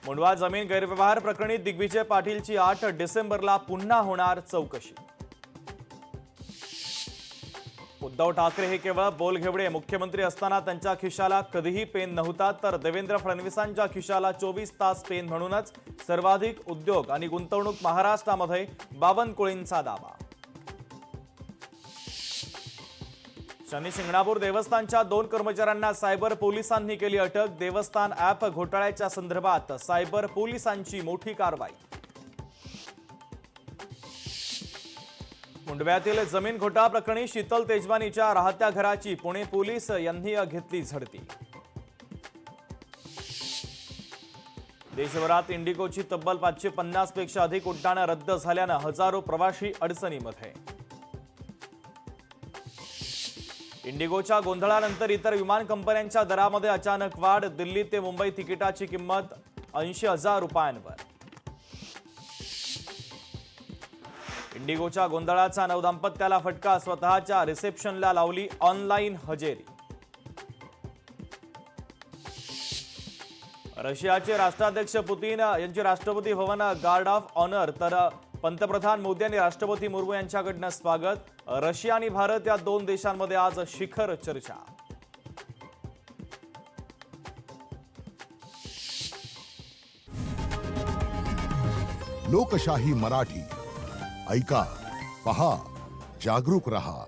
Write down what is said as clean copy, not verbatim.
मुंडवा जमीन गैरव्यवहार प्रकरणी दिग्विजय पाटीलची 8 डिसेंबरला पुन्हा होणार चौकशी। उद्धव ठाकरे हे केवळ बोलघेवडे। मुख्यमंत्री असताना त्यांच्या खिशाला कधीही पेन नव्हता, तर देवेंद्र फडणवीसांच्या खिशाला 24 तास पेन म्हणूनच सर्वाधिक उद्योग आणि गुंतवणूक महाराष्ट्रामध्ये बावनकुळेंचा दावा। शनी शिंगणापूर देवस्थानच्या 2 कर्मचाऱ्यांना सायबर पोलिसांनी केली अटक। देवस्थान ॲप घोटाळ्याच्या संदर्भात सायबर पोलिसांची मोठी कारवाई। मुंडव्यातील जमीन घोटाळा प्रकरणी शीतल तेजवानीच्या राहत्या घराची पुणे पोलीस यांनी घेतली झडती। देशभरात इंडिगोची तब्बल 550 पेक्षा अधिक उड्डाणं रद्द झाल्यानं हजारो प्रवासी अडचणीमध्ये। इंडिगोच्या गोंधळानंतर इतर विमान कंपन्यांच्या दरामध्ये अचानक वाढ। दिल्ली ते मुंबई तिकिटाची किंमत 80,000 रुपयांवर। इंडिगोच्या गोंधळाचा नवदाम्पत्याला फटका। स्वतःच्या रिसेप्शनला लावली ऑनलाईन हजेरी। रशियाचे राष्ट्राध्यक्ष पुतीन यांची राष्ट्रपती भवन गार्ड ऑफ ऑनर, तर पंतप्रधान मोदी यांनी राष्ट्रपती मुर्मू यांच्याकडनं स्वागत। रशिया आणि भारत या 2 देशांमध्ये आज शिखर चर्चा। लोकशाही मराठी ऐका, पहा, जागरूक रहा।